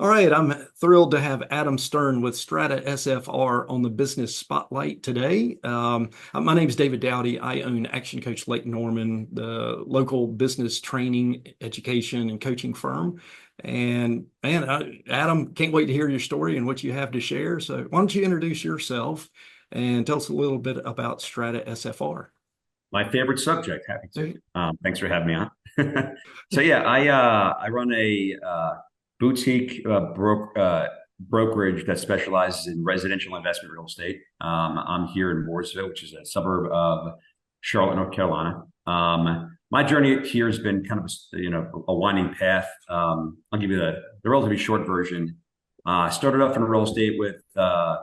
All right, I'm thrilled to have Adam Stern with Strata SFR on the Business Spotlight today. My name is David Dowdy. I own Action Coach Lake Norman, the local business training, education, and coaching firm. And man, Adam, can't wait to hear your story and what you have to share. So why don't you introduce yourself and tell us a little bit about Strata SFR? My favorite subject. Happy to. Thanks for having me on. So yeah, I run a boutique brokerage that specializes in residential investment real estate. I'm here in Mooresville, which is a suburb of Charlotte, North Carolina. My journey here has been kind of a winding path. I'll give you the relatively short version. I started off in real estate with a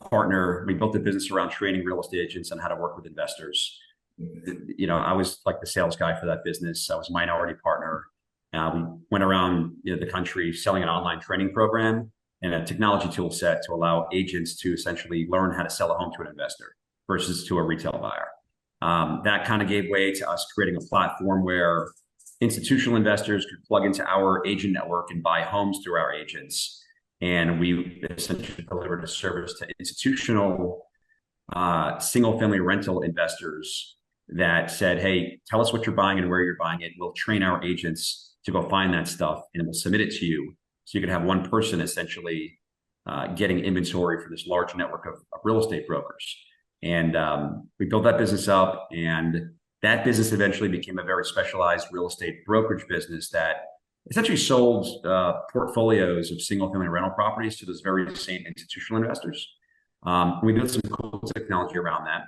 partner. We built a business around training real estate agents on how to work with investors. I was like the sales guy for that business. I was a minority partner. We went around the country selling an online training program and a technology tool set to allow agents to essentially learn how to sell a home to an investor versus to a retail buyer. That kind of gave way to us creating a platform where institutional investors could plug into our agent network and buy homes through our agents. And we essentially delivered a service to institutional single family rental investors that said, hey, tell us what you're buying and where you're buying it. We'll train our agents to go find that stuff and we'll submit it to you. So you can have one person essentially getting inventory for this large network of real estate brokers. And we built that business up, and that business eventually became a very specialized real estate brokerage business that essentially sold portfolios of single family rental properties to those very same institutional investors. We built some cool technology around that.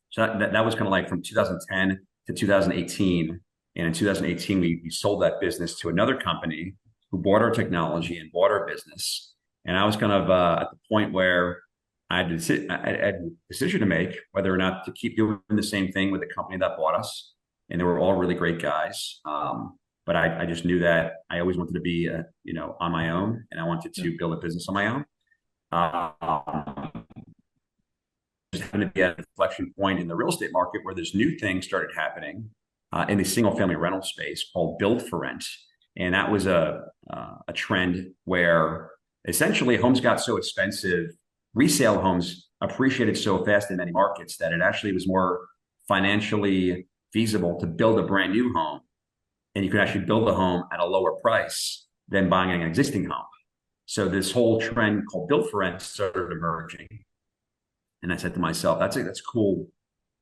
So that was kind of like from 2010 to 2018. And in 2018, we sold that business to another company who bought our technology and bought our business. And I was kind of at the point where I had a decision to make whether or not to keep doing the same thing with the company that bought us. And they were all really great guys. But I just knew that I always wanted to be, on my own, and I wanted to build a business on my own. Just happened to be at an inflection point in the real estate market where this new thing started happening in the single family rental space called build for rent. And that was a trend where essentially homes got so expensive, resale homes appreciated so fast in many markets that it actually was more financially feasible to build a brand new home. And you could actually build a home at a lower price than buying an existing home. So this whole trend called build for rent started emerging. And I said to myself, that's cool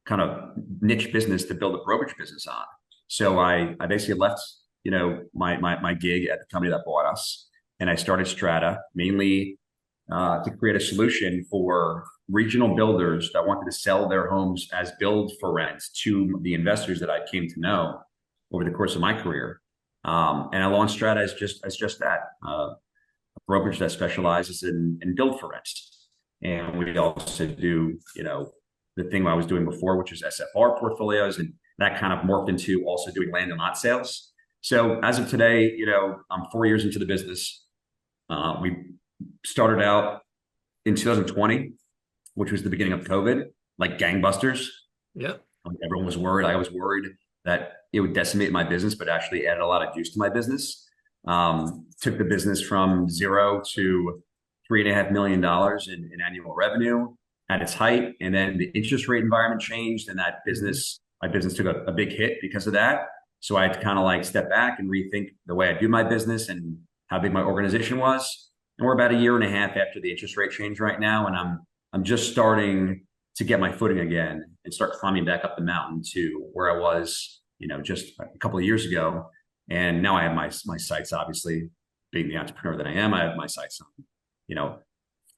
kind of niche business to build a brokerage business on. So I basically left, my gig at the company that bought us, and I started Strata mainly to create a solution for regional builders that wanted to sell their homes as build for rent to the investors that I came to know over the course of my career. And I launched Strata as just that, a brokerage that specializes in build for rent. And we also do, the thing I was doing before, which is SFR portfolios, and that kind of morphed into also doing land and lot sales. So as of today, I'm 4 years into the business. We started out in 2020, which was the beginning of COVID, like gangbusters. Yeah. Everyone was worried. I was worried that it would decimate my business, but actually added a lot of juice to my business. Took the business from zero to $3.5 million in annual revenue at its height. And then the interest rate environment changed, and my business took a big hit because of that. So I had to kind of like step back and rethink the way I do my business and how big my organization was. And we're about a year and a half after the interest rate change right now, and I'm just starting to get my footing again and start climbing back up the mountain to where I was, just a couple of years ago. And now I have my sights, obviously, being the entrepreneur that I am, I have my sights on,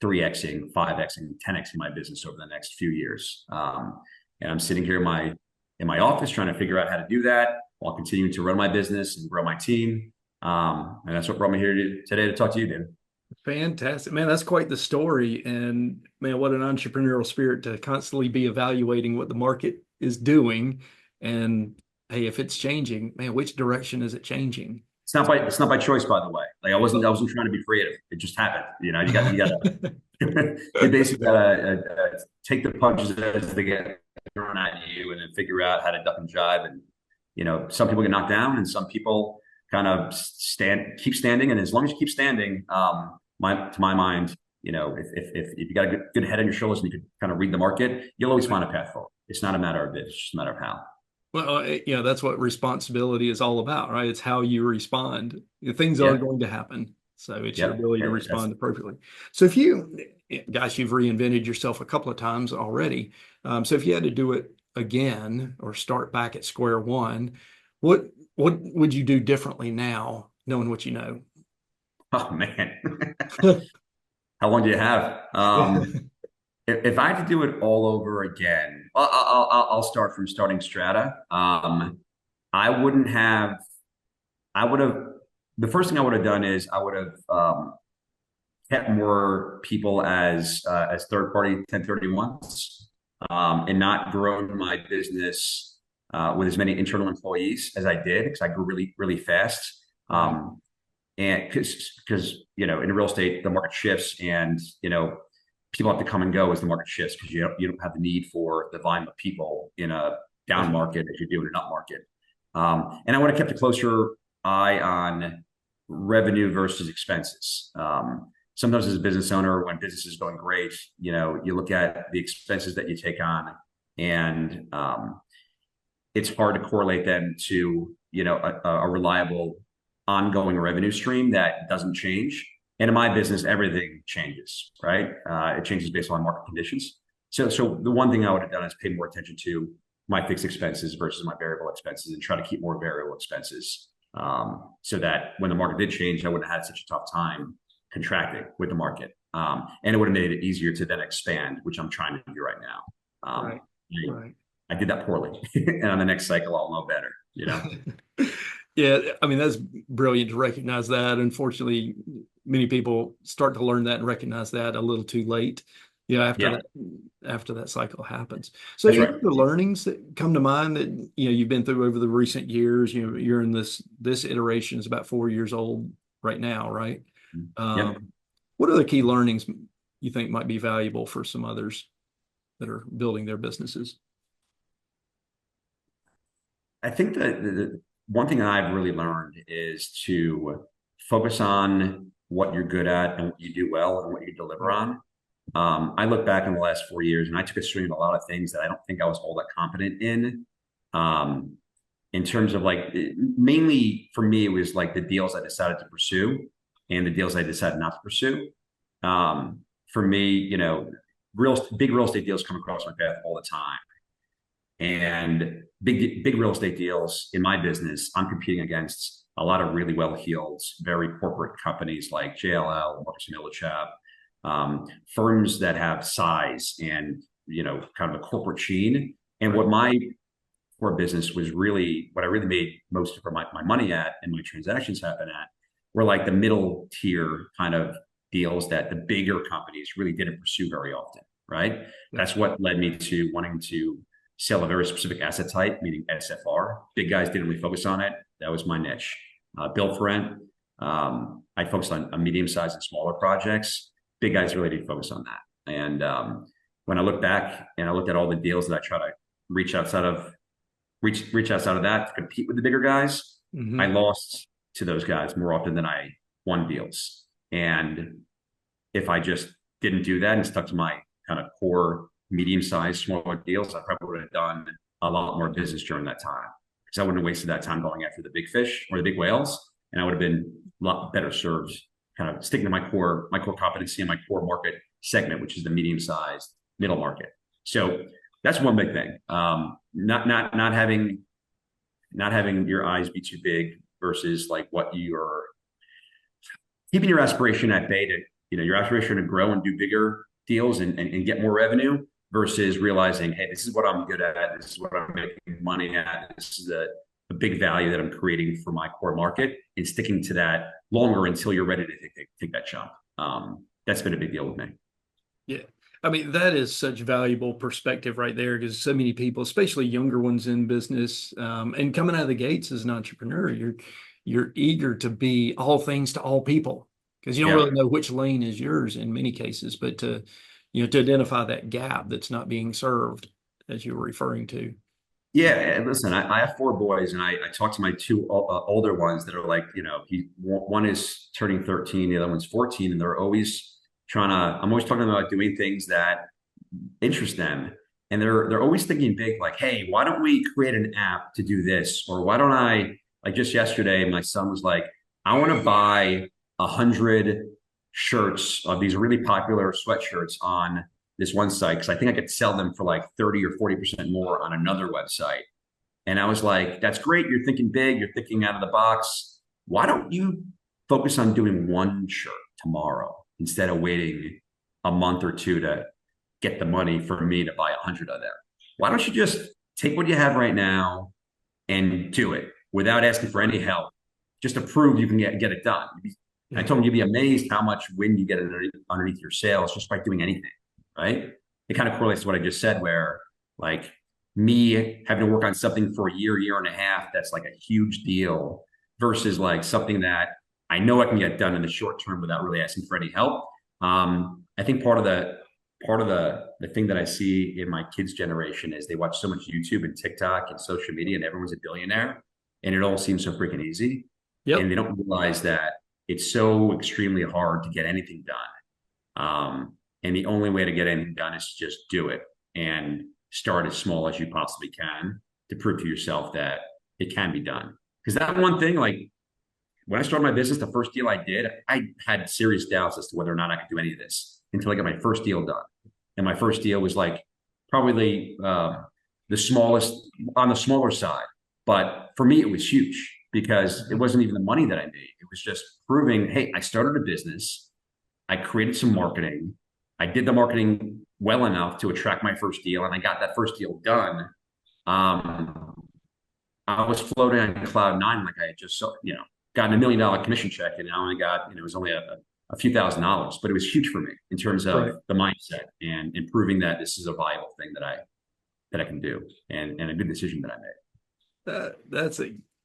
3xing, 5xing, 10xing my business over the next few years. And I'm sitting here in my office trying to figure out how to do that while continuing to run my business and grow my team. And that's what brought me here today to talk to you, David. Fantastic. Man, that's quite the story. And man, what an entrepreneurial spirit to constantly be evaluating what the market is doing. And hey, if it's changing, man, which direction is it changing? It's not by choice, by the way. Like I wasn't trying to be creative. It just happened. You gotta you basically gotta take the punches as they get thrown at you, and then figure out how to duck and jive. And some people get knocked down, and some people kind of keep standing. And as long as you keep standing, to my mind, if you got a good head on your shoulders and you can kind of read the market, you'll always find a path forward. It's not a matter of if, it's just a matter of how. Well, that's what responsibility is all about, right? It's how you respond. Things are Yeah. going to happen. So it's your Yeah. ability to That's respond appropriately. So if you, guys, you've reinvented yourself a couple of times already. So if you had to do it again or start back at square one, what what would you do differently now, knowing what you know? oh man. How long do you have? If I had to do it all over again, well, I'll start from starting Strata. I wouldn't have. I would have. The first thing I would have done is I would have kept more people as third party 1031s, and not grown my business with as many internal employees as I did because I grew really fast. Right. And because in real estate the market shifts, and people have to come and go as the market shifts because you don't have the need for the volume of people in a down market as you do in an up market. And I would have kept a closer eye on revenue versus expenses. Sometimes as a business owner, when business is going great, you look at the expenses that you take on, and it's hard to correlate them to a reliable ongoing revenue stream that doesn't change. And in my business, everything changes, right? It changes based on market conditions. So the one thing I would have done is pay more attention to my fixed expenses versus my variable expenses, and try to keep more variable expenses, so that when the market did change, I wouldn't have had such a tough time contracting with the market. And it would have made it easier to then expand, which I'm trying to do right now. Right. Right. I did that poorly, and on the next cycle, I'll know better. Yeah, I mean, that's brilliant to recognize that. Unfortunately, many people start to learn that and recognize that a little too late, Yeah, after that cycle happens. So that's any right. other the learnings that come to mind that you've been through over the recent years? You're in this iteration is about 4 years old right now, right? Yep. Um, what other key learnings you think might be valuable for some others that are building their businesses? I think that the one thing I've really learned is to focus on what you're good at and what you do well and what you deliver Right. on. I look back in the last 4 years, and I took a swing at a lot of things that I don't think I was all that confident um, in terms of like, mainly for me, it was like the deals I decided to pursue and the deals I decided not to pursue. For me, big real estate deals come across my path all the time. And big real estate deals in my business, I'm competing against a lot of really well-heeled, very corporate companies like JLL, Marcus & Millichap, firms that have size and kind of a corporate sheen. And Right. what my core business was really, what I really made most of my money at and my transactions happen at, were like the middle tier kind of deals that the bigger companies really didn't pursue very often, right? Yeah. That's what led me to wanting to sell a very specific asset type, meaning SFR. Big guys didn't really focus on it. That was my niche. Built for rent. I focused on medium-sized and smaller projects. Big guys really didn't focus on that. And when I look back and I looked at all the deals that I try to reach outside of reach outside of that to compete with the bigger guys, I Hmm. lost to those guys more often than I won deals. And if I just didn't do that and stuck to my kind of core medium-sized, smaller deals, I probably would have done a lot more business during that time because I wouldn't have wasted that time going after the big fish or the big whales, and I would have been a lot better served kind of sticking to my core competency and my core market segment, which is the medium-sized middle market. So that's one big thing. Not having your eyes be too big versus like what you're keeping your aspiration at bay to your aspiration to grow and do bigger deals and get more revenue versus realizing, hey, this is what I'm good at, this is what I'm making money at, this is a big value that I'm creating for my core market, and sticking to that longer until you're ready to take that jump. That's been a big deal with me. Yeah. I mean, that is such valuable perspective right there because so many people, especially younger ones in business, and coming out of the gates as an entrepreneur, you're eager to be all things to all people because you don't really Yeah. know which lane is yours in many cases, but to identify that gap that's not being served as you were referring to. Yeah, listen, I have four boys, and I talk to my two older ones that are like, one is turning 13, the other one's 14, and they're always I'm always talking about doing things that interest them. And they're always thinking big, like, hey, why don't we create an app to do this? Or why don't I, like just yesterday, my son was like, I want to buy 100 shirts of these really popular sweatshirts on this one site because I think I could sell them for like 30 or 40% more on another website. And I was like, that's great. You're thinking big, you're thinking out of the box. Why don't you focus on doing one shirt tomorrow instead of waiting a month or two to get the money for me to buy 100 of them? Why don't you just take what you have right now and do it without asking for any help, just to prove you can get it done? I Yeah. told him you'd be amazed how much wind you get underneath your sails just by doing anything, right? It kind of correlates to what I just said, where like me having to work on something for a year, year and a half, that's like a huge deal versus like something that I know I can get done in the short term without really asking for any help. I think part of the thing that I see in my kids' generation is they watch so much YouTube and TikTok and social media, and everyone's a billionaire, and it all seems so freaking easy, and Yep. they don't realize that it's so extremely hard to get anything done. And the only way to get anything done is to just do it and start as small as you possibly can to prove to yourself that it can be done. Because that one thing, like when I started my business, the first deal I did, I had serious doubts as to whether or not I could do any of this until I got my first deal done. And my first deal was like probably the smallest on the smaller side. But for me, it was huge because it wasn't even the money that I made. It was just proving, hey, I started a business. I created some marketing. I did the marketing well enough to attract my first deal, and I got that first deal done. Um, I was floating on cloud nine, like I had just, gotten $1 million commission check, and I only got, it was only a few $1,000s, but it was huge for me in terms of Right. the mindset and proving that this is a viable thing that I can do, and a good decision that I made. That's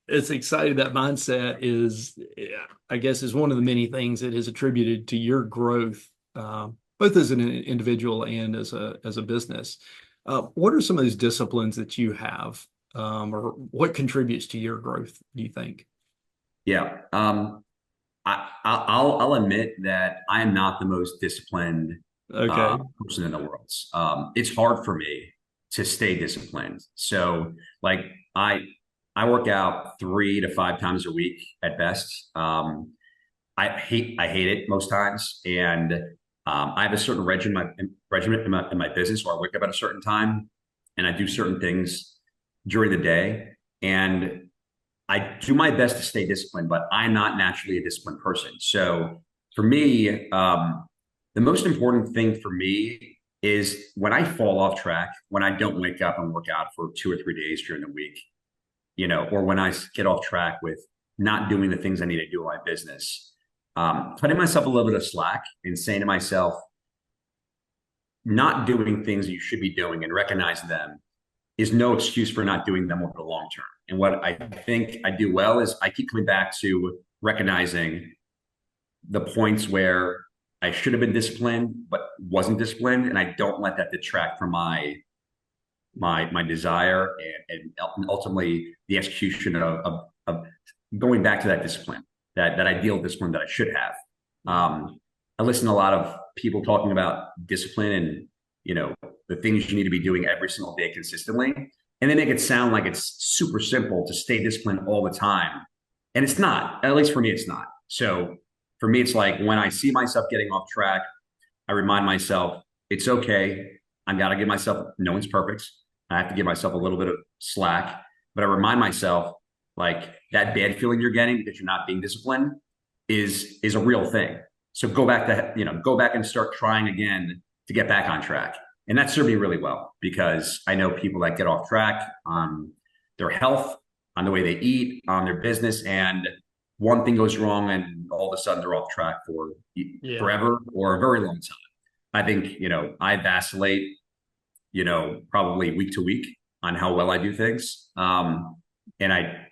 it's exciting. That mindset is, yeah, I guess, is one of the many things that is attributed to your growth, both as an individual and as a business. What are some of those disciplines that you have, or what contributes to your growth, do you think? Yeah. I'll admit that I am not the most disciplined Okay. person in the world. It's hard for me to stay disciplined. So, like, I I work out 3 to 5 times a week at best. I hate it most times, and I have a certain regiment in my business where I wake up at a certain time, and I do certain things during the day, and I do my best to stay disciplined, but I'm not naturally a disciplined person. So for me, the most important thing for me is when I fall off track, when I don't wake up and work out for 2 or 3 days during the week, or when I get off track with not doing the things I need to do in my business, cutting myself a little bit of slack and saying to myself, not doing things that you should be doing and recognizing them is no excuse for not doing them over the long term. And what I think I do well is I keep coming back to recognizing the points where I should have been disciplined but wasn't disciplined, and I don't let that detract from my desire and ultimately the execution of going back to that discipline, that ideal discipline that I should have. I listen to a lot of people talking about discipline and the things you need to be doing every single day consistently, and they make it sound like it's super simple to stay disciplined all the time, and it's not. At least for me, it's not. So for me, it's like when I see myself getting off track, I remind myself it's okay. I got to give myself, no one's perfect. I have to give myself a little bit of slack, but I remind myself like that bad feeling you're getting because you're not being disciplined is a real thing. So go back and start trying again to get back on track. And that served me really well because I know people that get off track on their health, on the way they eat, on their business, and one thing goes wrong and all of a sudden they're off track for Yeah. forever or a very long time. I think, I vacillate, probably week to week on how well I do things. And I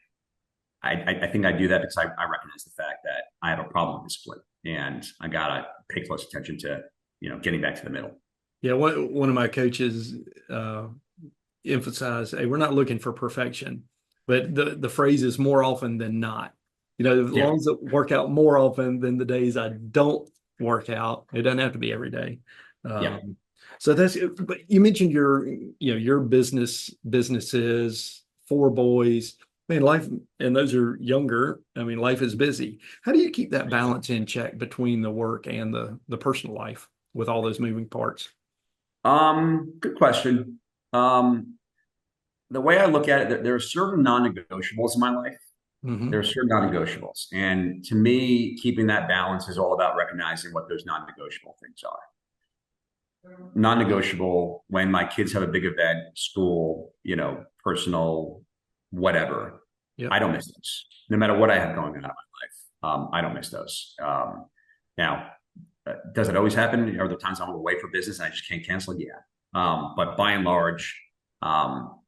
think I do that because I recognize the fact that I have a problem with discipline and I gotta pay close attention to, getting back to the middle. Yeah. One of my coaches, emphasize, hey, we're not looking for perfection, but the phrase is more often than not. As Yeah. long as it work out more often than the days I don't work out, it doesn't have to be every day. Yeah. Um, so but you mentioned your businesses, four boys. Man, life, and those are younger. I mean, life is busy. How do you keep that balance in check between the work and the personal life with all those moving parts? Good question. Um, the way I look at it, there are certain non-negotiables in my life. There Hmm. are certain non-negotiables. And to me, keeping that balance is all about recognizing what those non-negotiable things are. Non-negotiable when my kids have a big event, school, personal, whatever. I Yep. don't miss those. No matter what I have going on in my life, I don't miss those. Now, does it always happen? Are there times I'm away for business and I just can't cancel it? Yeah. But by and large, um,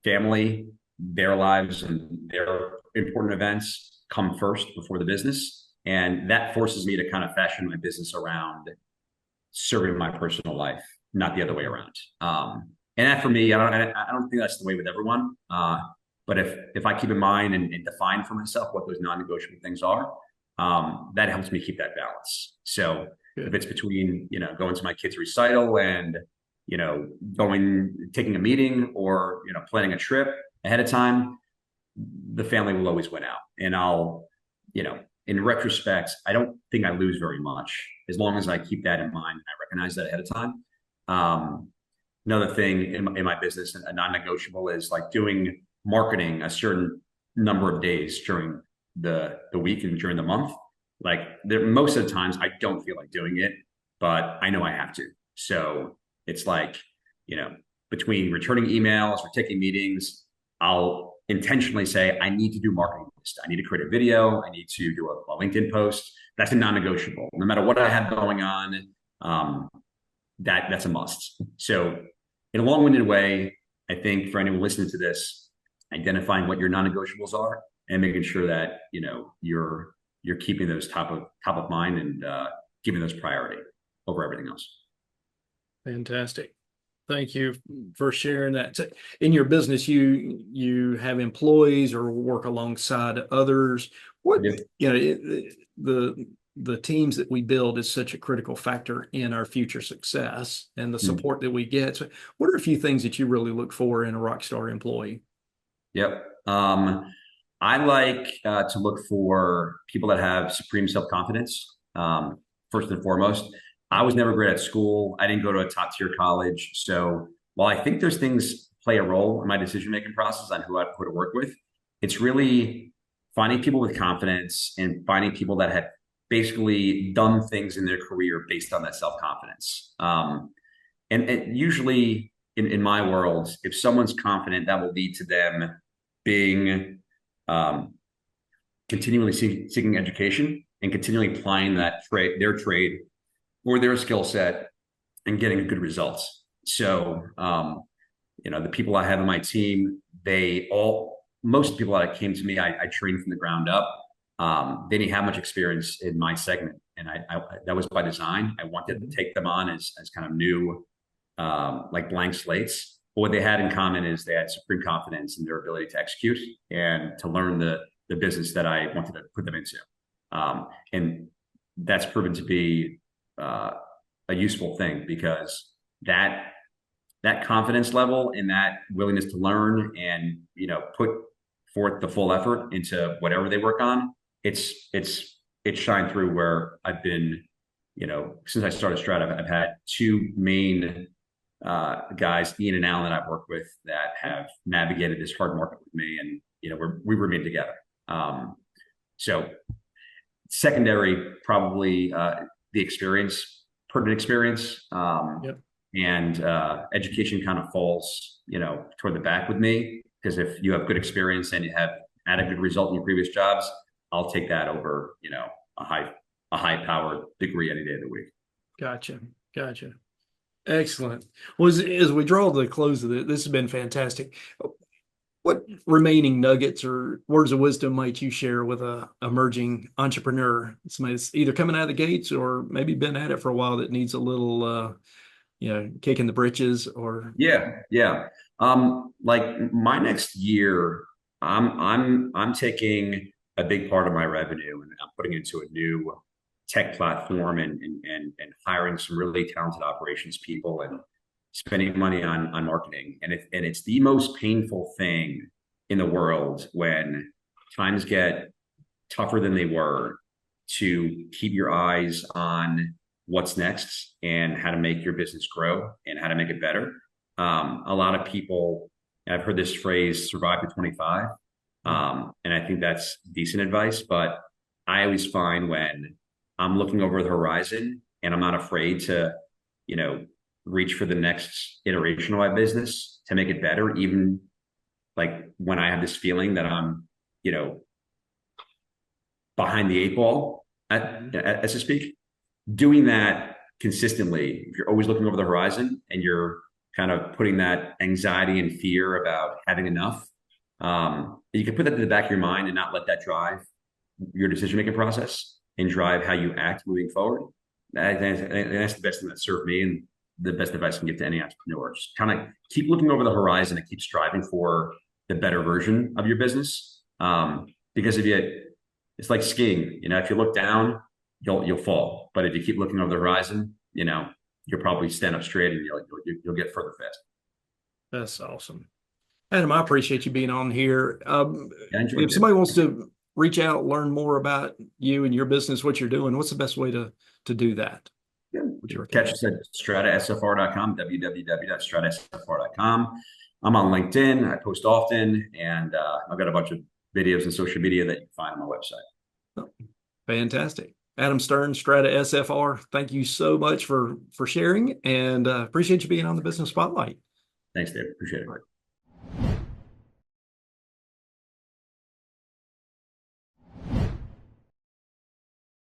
family, their lives, and their important events come first before the business. And that forces me to kind of fashion my business around serving my personal life, not the other way around. And that for me, I don't think that's the way with everyone. But if I keep in mind and define for myself what those non-negotiable things are, that helps me keep that balance. So if Good. it's between going to my kids' recital and taking a meeting or planning a trip ahead of time, the family will always win out. And you know, in retrospect, I don't think I lose very much as long as I keep that in mind. I recognize that ahead of time. Um, Another thing in my business, a non-negotiable, is like doing marketing a certain number of days during the week and during the month. Like most of the times, I don't feel like doing it, but I know I have to. So it's like you know, between returning emails or taking meetings, I'll intentionally say I need to do marketing. I need to create a video. I need to do a LinkedIn post. That's a non-negotiable. No matter what I have going on, um, that's a must. So, in a long-winded way, I think for anyone listening to this, identifying what your non-negotiables are and making sure that you're keeping those top of mind and giving those priority over everything else. Fantastic. Thank you for sharing that. So in your business, you have employees or work alongside others. What, Yeah. the teams that we build is such a critical factor in our future success and the Mm. support that we get. So what are a few things that you really look for in a Rockstar employee? Yep. I like to look for people that have supreme self-confidence. First and foremost, I was never great at school. I didn't go to a top-tier college. So while I think those things play a role in my decision-making process on who to work with, it's really finding people with confidence and finding people that have basically done things in their career based on that self-confidence. And usually in my world, if someone's confident, that will lead to them being um, continually seeking education and continually applying their trade or their skill set and getting good results. So, the people I have on my team, most people that came to me, I trained from the ground up. They didn't have much experience in my segment, and that was by design. I wanted to Mhm. take them on as kind of new, like blank slates. But what they had in common is they had supreme confidence in their ability to execute and to learn the business that I wanted to put them into. And that's proven to be a useful thing because that confidence level and that willingness to learn and put forth the full effort into whatever they work on, it's shined through where I've been, since I started Strata, I've had two main guys, Ian and Alan, that I've worked with that have navigated this hard market with me, and we remain together. So secondary, probably the experience, pertinent experience, Yep. and education kind of falls, toward the back with me because if you have good experience and you have had a good result in your previous jobs, I'll take that over, a high powered degree any day of the week. Gotcha. Gotcha. Excellent. Well, as we draw the close of it, this has been fantastic. What remaining nuggets or words of wisdom might you share with a emerging entrepreneur, somebody that's either coming out of the gates or maybe been at it for a while that needs a little kicking the britches or? Yeah, yeah. Like my next year, I'm taking a big part of my revenue and I'm putting it into a new tech platform and hiring some really talented operations people and spending money on marketing. And it's the most painful thing in the world when times get tougher than they were to keep your eyes on what's next and how to make your business grow and how to make it better. A lot of people, I've heard this phrase, survive to 25. And I think that's decent advice, but I always find when I'm looking over the horizon and I'm not afraid to, you know, reach for the next iteration of my business to make it better, even like when I have this feeling that I'm, you know, behind the eight ball, as to speak, doing that consistently, if you're always looking over the horizon and you're kind of putting that anxiety and fear about having enough, you can put that to the back of your mind and not let that drive your decision making process and drive how you act moving forward. That's the best thing that served me and the best advice I can give to any entrepreneur. Just kind of keep looking over the horizon and keep striving for the better version of your business. Because if you, it's like skiing, if you look down, you'll fall. But if you keep looking over the horizon, you'll probably stand up straight and you'll get further fast. That's awesome. Adam, I appreciate you being on here. Yeah, I enjoyed If somebody wants to reach out, learn more about you and your business, what you're doing, what's the best way to do that? Yeah. Catch us at stratasfr.com, www.stratasfr.com. I'm on LinkedIn. I post often, and I've got a bunch of videos and social media that you can find on my website. Oh, fantastic. Adam Stern, Strata SFR, thank you so much for sharing, and appreciate you being on the Business Spotlight. Thanks, Dave. Appreciate it.